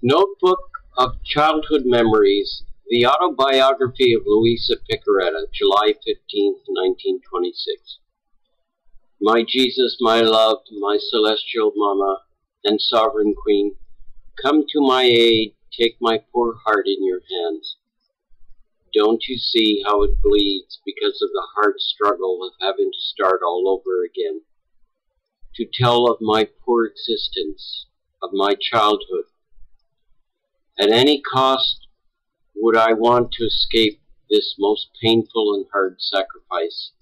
Notebook of Childhood Memories, the autobiography of Luisa Picaretta, July 15th, 1926. My Jesus, my love, my celestial Mama and sovereign Queen, come to my aid, take my poor heart in your hands. Don't you see how it bleeds because of the hard struggle of having to start all over again? To tell of my poor existence, of my childhood. At any cost would I want to escape this most painful and hard sacrifice,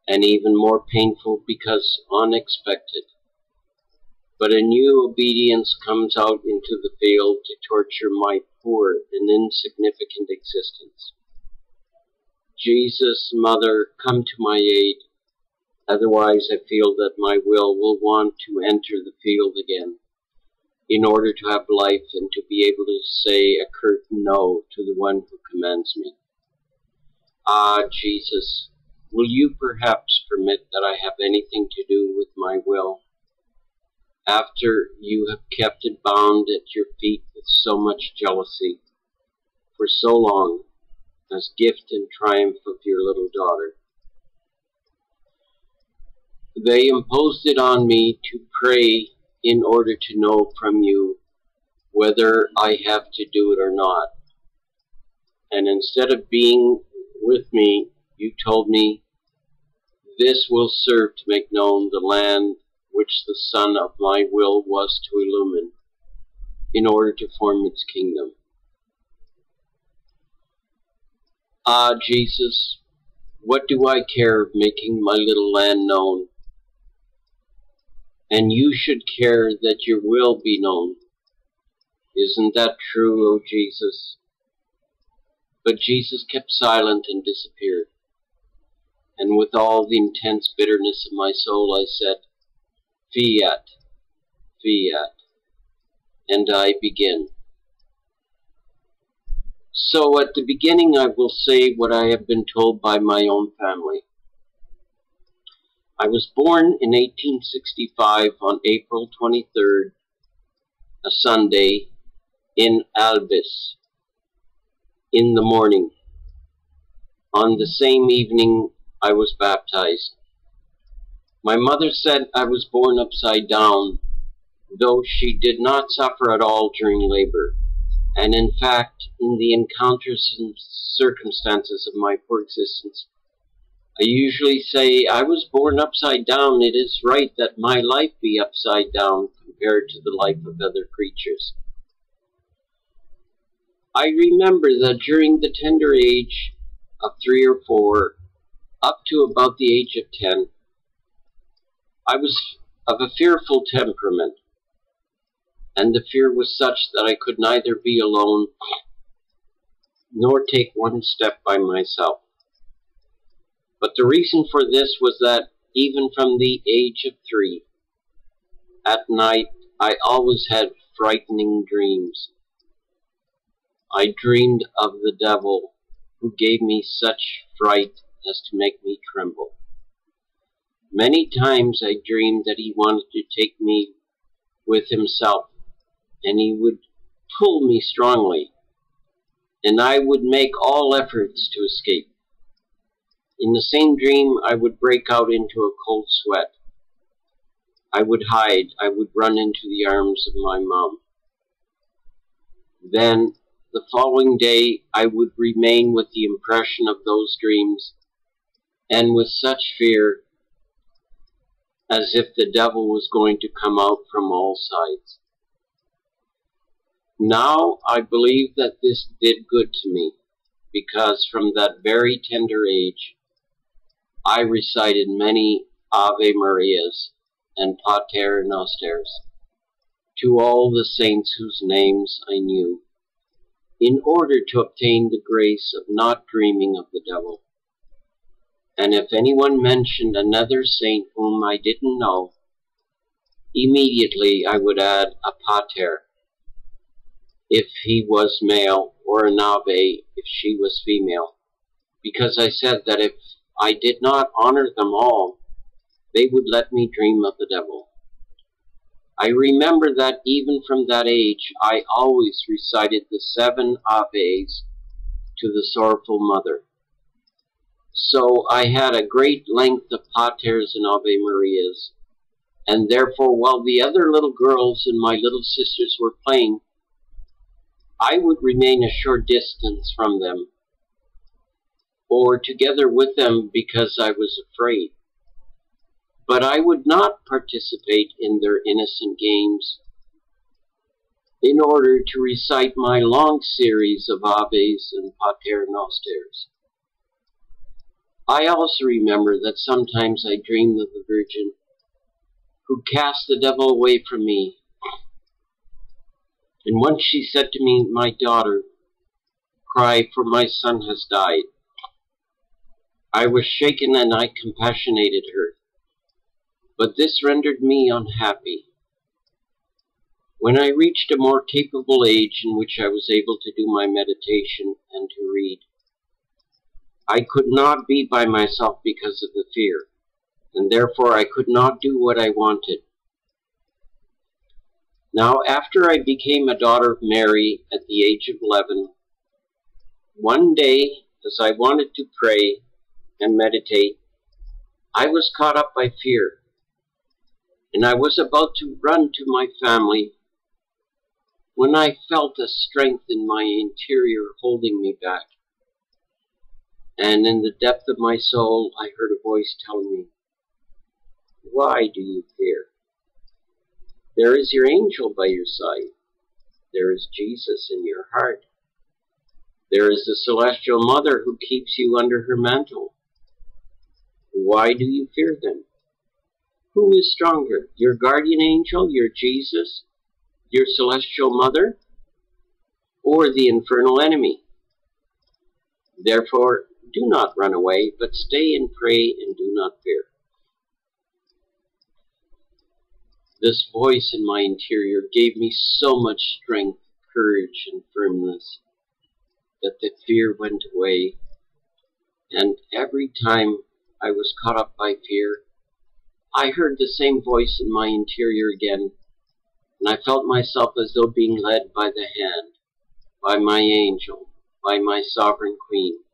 and even more painful because unexpected. But a new obedience comes out into the field to torture my poor and insignificant existence. Jesus, Mother, come to my aid, otherwise I feel that my will want to enter the field again, in order to have life and to be able to say a curt no to the one who commands me. Ah, Jesus, will you perhaps permit that I have anything to do with my will, after you have kept it bound at your feet with so much jealousy, for so long, as gift and triumph of your little daughter? They imposed it on me to pray in order to know from you whether I have to do it or not. And instead of being with me, you told me, this will serve to make known the land which the sun of my will was to illumine, in order to form its kingdom. Ah, Jesus, what do I care of making my little land known? And you should care that your will be known. Isn't that true, O Jesus? But Jesus kept silent and disappeared. And with all the intense bitterness of my soul, I said, Fiat, Fiat, and I begin. So at the beginning I will say what I have been told by my own family. I was born in 1865 on April 23rd, a Sunday, in Albis, in the morning. On the same evening I was baptized. My mother said I was born upside down, though she did not suffer at all during labor, and in fact, in the encounters and circumstances of my poor existence, I usually say, I was born upside down. It is right that my life be upside down compared to the life of other creatures. I remember that during the tender age of 3 or 4, up to about the age of 10, I was of a fearful temperament, and the fear was such that I could neither be alone nor take one step by myself. But the reason for this was that even from the age of 3, at night I always had frightening dreams. I dreamed of the devil, who gave me such fright as to make me tremble. Many times I dreamed that he wanted to take me with himself, and he would pull me strongly, and I would make all efforts to escape. In the same dream, I would break out into a cold sweat. I would hide. I would run into the arms of my mom. Then, the following day, I would remain with the impression of those dreams, and with such fear, as if the devil was going to come out from all sides. Now, I believe that this did good to me, because from that very tender age, I recited many Ave Marias and Pater Nosters to all the saints whose names I knew, in order to obtain the grace of not dreaming of the devil. And if anyone mentioned another saint whom I didn't know, immediately I would add a Pater if he was male, or an Ave if she was female, because I said that if I did not honor them all, they would let me dream of the devil. I remember that even from that age, I always recited the 7 Aves to the Sorrowful Mother. So I had a great length of Paters and Ave Marias, and therefore while the other little girls and my little sisters were playing, I would remain a short distance from them, or together with them because I was afraid. But I would not participate in their innocent games in order to recite my long series of Aves and Pater Nosters. I also remember that sometimes I dreamed of the Virgin who cast the devil away from me. And once she said to me, "My daughter, cry, for my son has died." I was shaken and I compassionated her, but this rendered me unhappy. When I reached a more capable age in which I was able to do my meditation and to read, I could not be by myself because of the fear, and therefore I could not do what I wanted. Now, after I became a daughter of Mary at the age of 11, one day, as I wanted to pray and meditate, I was caught up by fear, and I was about to run to my family when I felt a strength in my interior holding me back. And in the depth of my soul, I heard a voice telling me, "Why do you fear? There is your angel by your side. There is Jesus in your heart. There is the Celestial Mother who keeps you under her mantle. Why do you fear them? Who is stronger, your guardian angel, your Jesus, your Celestial Mother, or the infernal enemy? Therefore, do not run away, but stay and pray and do not fear." This voice in my interior gave me so much strength, courage, and firmness that the fear went away. And every time I was caught up by fear, I heard the same voice in my interior again, and I felt myself as though being led by the hand, by my angel, by my sovereign queen,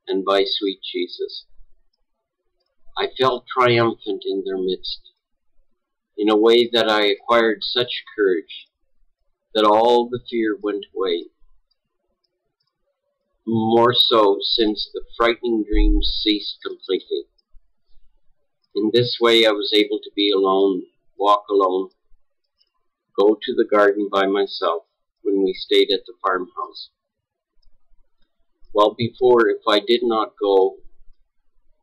and by sweet Jesus. I felt triumphant in their midst, in a way that I acquired such courage that all the fear went away. More so since the frightening dreams ceased completely. In this way I was able to be alone, walk alone, go to the garden by myself when we stayed at the farmhouse. While before, if I did not go,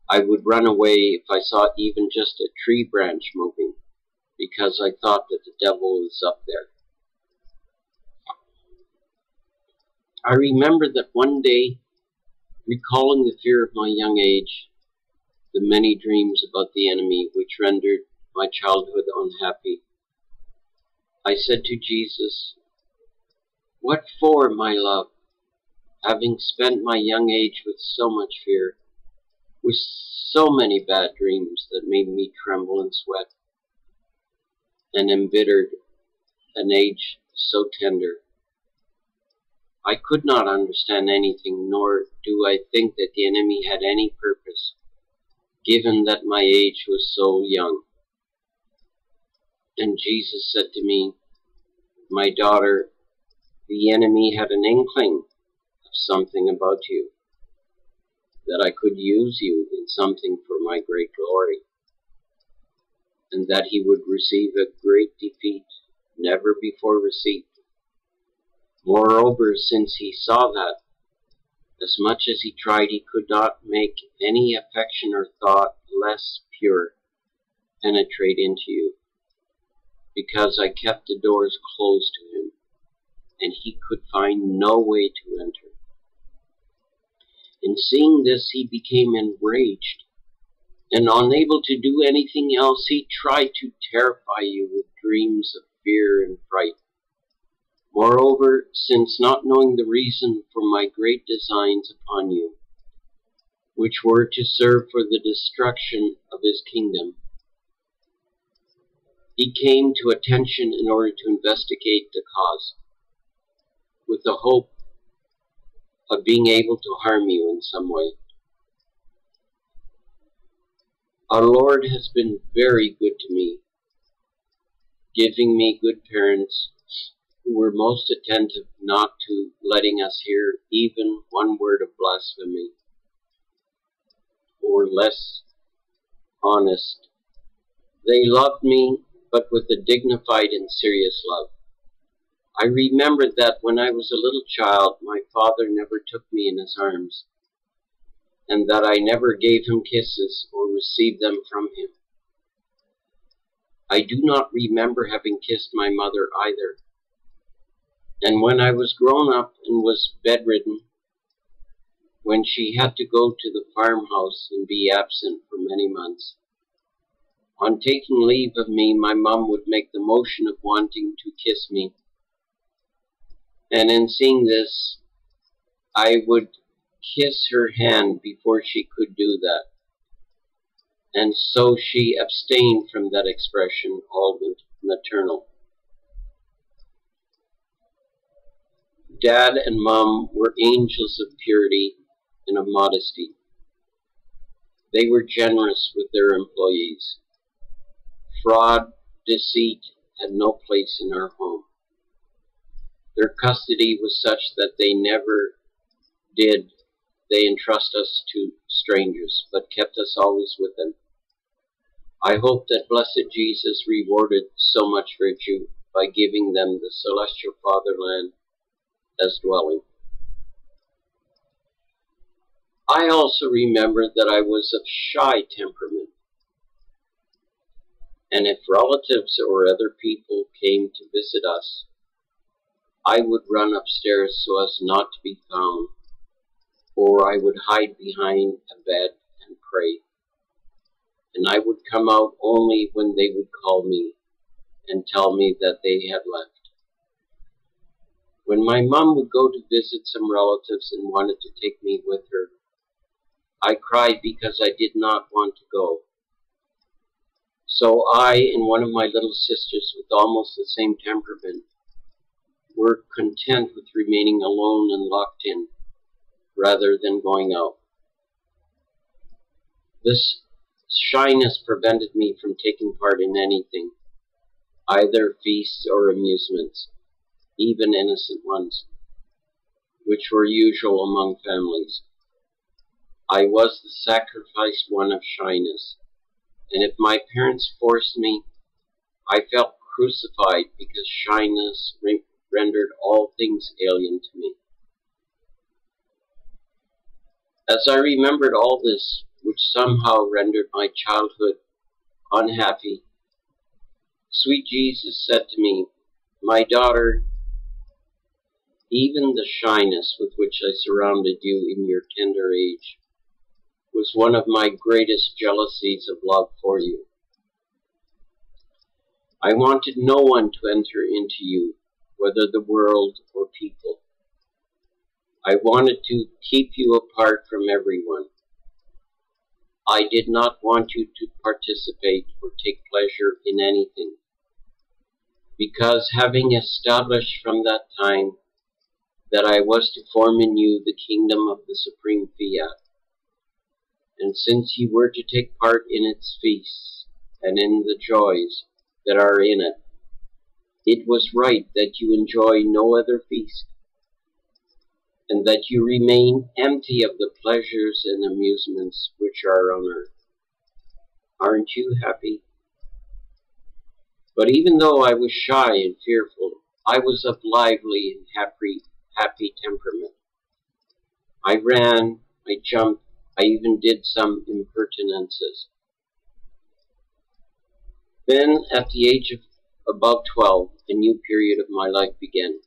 I would run away if I saw even just a tree branch moving, because I thought that the devil was up there. I remember that one day, recalling the fear of my young age, the many dreams about the enemy which rendered my childhood unhappy, I said to Jesus, "What for, my love, having spent my young age with so much fear, with so many bad dreams that made me tremble and sweat, and embittered an age so tender? I could not understand anything, nor do I think that the enemy had any purpose, given that my age was so young." And Jesus said to me, "My daughter, the enemy had an inkling of something about you, that I could use you in something for my great glory, and that he would receive a great defeat never before received. Moreover, since he saw that, as much as he tried, he could not make any affection or thought less pure penetrate into you, because I kept the doors closed to him, and he could find no way to enter. In seeing this, he became enraged, and unable to do anything else, he tried to terrify you with dreams of fear and fright. Moreover, since not knowing the reason for my great designs upon you, which were to serve for the destruction of his kingdom, He came to attention in order to investigate the cause, with the hope of being able to harm you in some way. Our Lord has been very good to me, giving me good parents who were most attentive not to letting us hear even one word of blasphemy or less honest. They loved me, but with a dignified and serious love. I remembered that when I was a little child, my father never took me in his arms, and that I never gave him kisses or received them from him. I do not remember having kissed my mother either. And when I was grown up and was bedridden, when she had to go to the farmhouse and be absent for many months, on taking leave of me, my mom would make the motion of wanting to kiss me. And in seeing this, I would kiss her hand before she could do that. And so she abstained from that expression, all maternal. Dad and Mom were angels of purity and of modesty. They were generous with their employees. Fraud, deceit had no place in our home. Their custody was such that they never did they entrust us to strangers, but kept us always with them. I hope that blessed Jesus rewarded so much virtue by giving them the celestial fatherland as dwelling. I also remember that I was of shy temperament, and if relatives or other people came to visit us, I would run upstairs so as not to be found, or I would hide behind a bed and pray, and I would come out only when they would call me and tell me that they had left. When my mom would go to visit some relatives and wanted to take me with her, I cried because I did not want to go. So I and one of my little sisters with almost the same temperament were content with remaining alone and locked in, rather than going out. This shyness prevented me from taking part in anything, either feasts or amusements, even innocent ones, which were usual among families. I was the sacrificed one of shyness, and if my parents forced me, I felt crucified because shyness rendered all things alien to me. As I remembered all this, which somehow rendered my childhood unhappy, sweet Jesus said to me, "My daughter, even the shyness with which I surrounded you in your tender age was one of my greatest jealousies of love for you. I wanted no one to enter into you, whether the world or people. I wanted to keep you apart from everyone. I did not want you to participate or take pleasure in anything, because having established from that time that I was to form in you the kingdom of the supreme fiat, and since you were to take part in its feasts and in the joys that are in it, it was right that you enjoy no other feast, and that you remain empty of the pleasures and amusements which are on earth. Aren't you happy?" But even though I was shy and fearful, I was of lively and happy temperament. I ran, I jumped, I even did some impertinences. Then, at the age of about 12, a new period of my life began.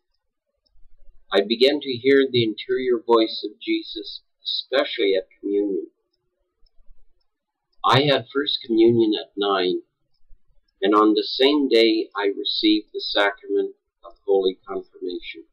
I began to hear the interior voice of Jesus, especially at communion. I had First Communion at 9, and on the same day I received the sacrament of Holy Confirmation.